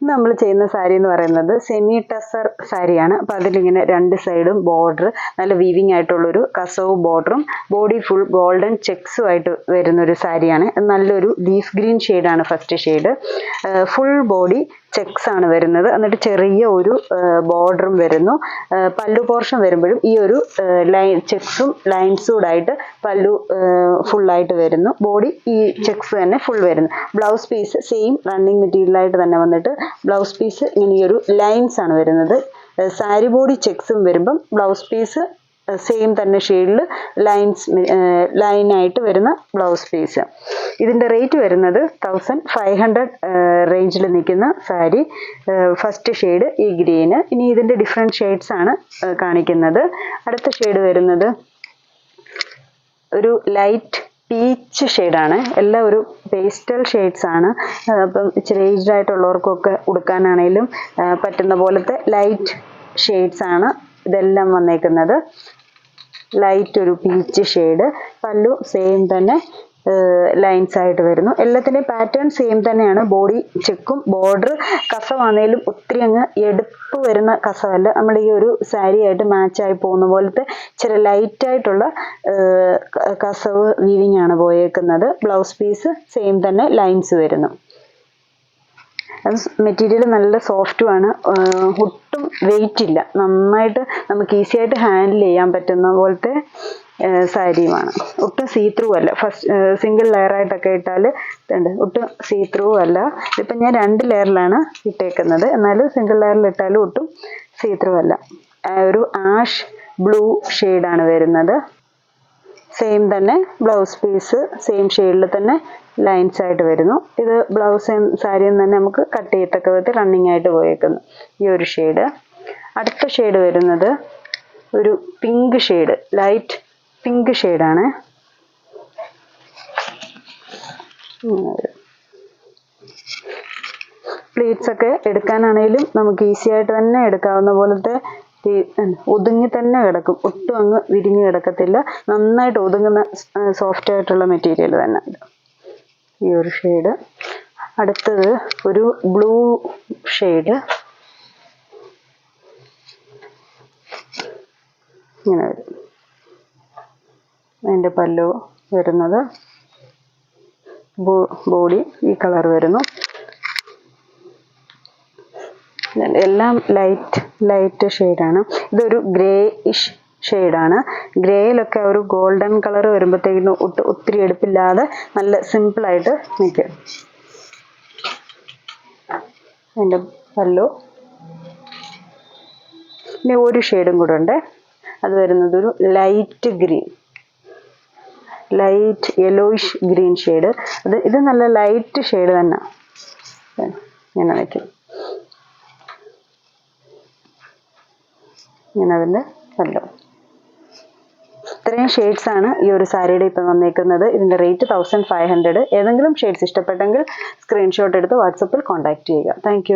നമ്മൾ ചെയ്യുന്ന സാരി എന്ന് പറയുന്നത് സെമി ടസർ സാരിയാണ്. അപ്പോൾ അതിലിങ്ങനെ രണ്ട് സൈഡും ബോർഡർ നല്ല വീവിങ് ആയിട്ടുള്ളൊരു കസവ് ബോർഡറും ബോഡി ഫുൾ ഗോൾഡൻ ചെക്സും ആയിട്ട് വരുന്നൊരു സാരിയാണ്. നല്ലൊരു ലീഫ് ഗ്രീൻ ഷെയ്ഡാണ് first shade. Full body checks ആണ് വരുന്നത്. എന്നിട്ട് ചെറിയ ഒരു ബോർഡറും വരുന്നു. പല്ലു പോർഷൻ വരുമ്പോഴും ഈ ഒരു ചെക്സും ലൈൻസും കൂടായിട്ട് പല്ലു ഫുള്ളായിട്ട് വരുന്നു. ബോഡി ഈ ചെക്സ് തന്നെ ഫുൾ വരുന്നു. ബ്ലൗസ് പീസ് സെയിം റണ്ണിങ് മെറ്റീരിയലായിട്ട് തന്നെ വന്നിട്ട് ബ്ലൗസ് പീസ് ഇങ്ങനെ ഈ ഒരു ലൈൻസ് ആണ് വരുന്നത്. സാരി ബോഡി ചെക്സും വരുമ്പം ബ്ലൗസ് പീസ് സെയിം തന്നെ ഷെയ്ഡിൽ ലൈനായിട്ട് വരുന്ന ബ്ലൗസ് പീസ്. ഇതിൻ്റെ റേറ്റ് വരുന്നത് 1500 റേഞ്ചിൽ നിൽക്കുന്ന സാരി. ഫസ്റ്റ് ഷെയ്ഡ് ഈ ഗ്രീന്. ഇനി ഇതിൻ്റെ ഡിഫറെൻറ്റ് ഷെയ്ഡ്സ് ആണ് കാണിക്കുന്നത്. അടുത്ത ഷെയ്ഡ് വരുന്നത് ഒരു ലൈറ്റ് പീച്ച് ഷെയ്ഡാണ്. എല്ലാം ഒരു പേസ്റ്റൽ ഷെയ്ഡ്സ് ആണ്. അപ്പം ഇച്ചിരി ഏജ്ഡ് ആയിട്ടുള്ളവർക്കൊക്കെ ഉടുക്കാനാണേലും പറ്റുന്ന പോലത്തെ ലൈറ്റ് ഷെയ്ഡ്സ് ആണ് ഇതെല്ലാം വന്നേക്കുന്നത്. ലൈറ്റ് ഒരു പീച്ച് ഷെയ്ഡ്. പല്ലു സെയിം തന്നെ ലൈൻസ് ആയിട്ട് വരുന്നു. എല്ലാത്തിൻ്റെയും പാറ്റേൺ സെയിം തന്നെയാണ്. ബോഡി ചെക്കും ബോർഡർ കസവാണേലും ഒത്തിരി അങ്ങ് എടുപ്പ് വരുന്ന കസവല്ല. നമ്മൾ ഈ ഒരു സാരി ആയിട്ട് മാച്ചായി പോകുന്ന പോലത്തെ ഇച്ചിരി ലൈറ്റായിട്ടുള്ള കസവ് വീവിങ് ആണ് പോയേക്കുന്നത്. ബ്ലൗസ് പീസ് സെയിം തന്നെ ലൈൻസ് വരുന്നു. മെറ്റീരിയൽ നല്ല സോഫ്റ്റുമാണ്. ഒട്ടും വെയിറ്റ് ഇല്ല. നന്നായിട്ട് നമുക്ക് ഈസി ആയിട്ട് ഹാൻഡിൽ ചെയ്യാൻ പറ്റുന്ന പോലത്തെ സാരിയുമാണ്. ഒട്ടും സീ ത്രൂ അല്ല. ഫസ്റ്റ് സിംഗിൾ ലെയറായിട്ടൊക്കെ ഇട്ടാൽ ഒട്ടും സീ ത്രൂ അല്ല. ഇതിപ്പം ഞാൻ 2 ലെയറിലാണ് ഇട്ടേക്കുന്നത്. എന്നാലും സിംഗിൾ ലെയറിൽ ഇട്ടാലും ഒട്ടും സീ ത്രൂ അല്ല. ഒരു ആഷ് ബ്ലൂ ഷെയ്ഡാണ് വരുന്നത്. സെയിം തന്നെ ബ്ലൗസ് പീസ് സെയിം ഷെയ്ഡിൽ തന്നെ ലൈൻസ് ആയിട്ട് വരുന്നു. ഇത് ബ്ലൗസ് സാരിയിൽ തന്നെ നമുക്ക് കട്ട് ചെയ്യത്തക്ക വിധത്തിൽ റണ്ണിങ് ആയിട്ട് പോയേക്കുന്നു ഈ ഒരു ഷെയ്ഡ്. അടുത്ത ഷെയ്ഡ് വരുന്നത് ഒരു പിങ്ക് ഷെയ്ഡ്, ലൈറ്റ് പിങ്ക് ഷെയ്ഡാണ്. പ്ലീറ്റ്സ് ഒക്കെ എടുക്കാനാണെങ്കിലും നമുക്ക് ഈസി ആയിട്ട് തന്നെ എടുക്കാവുന്ന പോലത്തെ ഒതുങ്ങി തന്നെ കിടക്കും. ഒട്ടും അങ്ങ് വിരിഞ്ഞ് കിടക്കത്തില്ല. നന്നായിട്ട് ഒതുങ്ങുന്ന സോഫ്റ്റ് ആയിട്ടുള്ള മെറ്റീരിയൽ തന്നെ ഈ ഒരു ഷെയ്ഡ്. അടുത്തത് ഒരു ബ്ലൂ ഷെയ്ഡ്. ഇങ്ങനെ വരും. അതിൻ്റെ പല്ലു വരുന്നത് ബോഡി ഈ കളർ വരുന്നു. എല്ലാം ലൈറ്റ് ഷെയ്ഡാണ്. ഇതൊരു ഗ്രേയിഷ് ഷെയ്ഡാണ്. ഗ്രേയിലൊക്കെ ഒരു ഗോൾഡൻ കളർ വരുമ്പോഴത്തേക്കിനും ഒത്തിരി എടുപ്പില്ലാതെ നല്ല സിമ്പിളായിട്ട് നിൽക്കും. അതിൻ്റെ പല്ലു. പിന്നെ ഒരു ഷെയ്ഡും കൂടെ ഉണ്ട്. അത് വരുന്നത് ഒരു light green, light yellowish green shade. ഇത് നല്ല ലൈറ്റ് ഷെയ്ഡ് തന്നെ. ഇങ്ങനെ വയ്ക്കും. ഇങ്ങനെ അതിൻ്റെ പല്ലു. ഇത്രയും ഷെയ്ഡ്സ് ആണ് ഈ ഒരു സാരിയുടെ ഇപ്പം വന്നേക്കുന്നത്. ഇതിൻ്റെ റേറ്റ് 1500. ഏതെങ്കിലും ഷെയ്ഡ്സ് ഇഷ്ടപ്പെട്ടെങ്കിൽ സ്ക്രീൻഷോട്ട് എടുത്ത് വാട്സപ്പിൽ കോൺടാക്റ്റ് ചെയ്യുക. താങ്ക്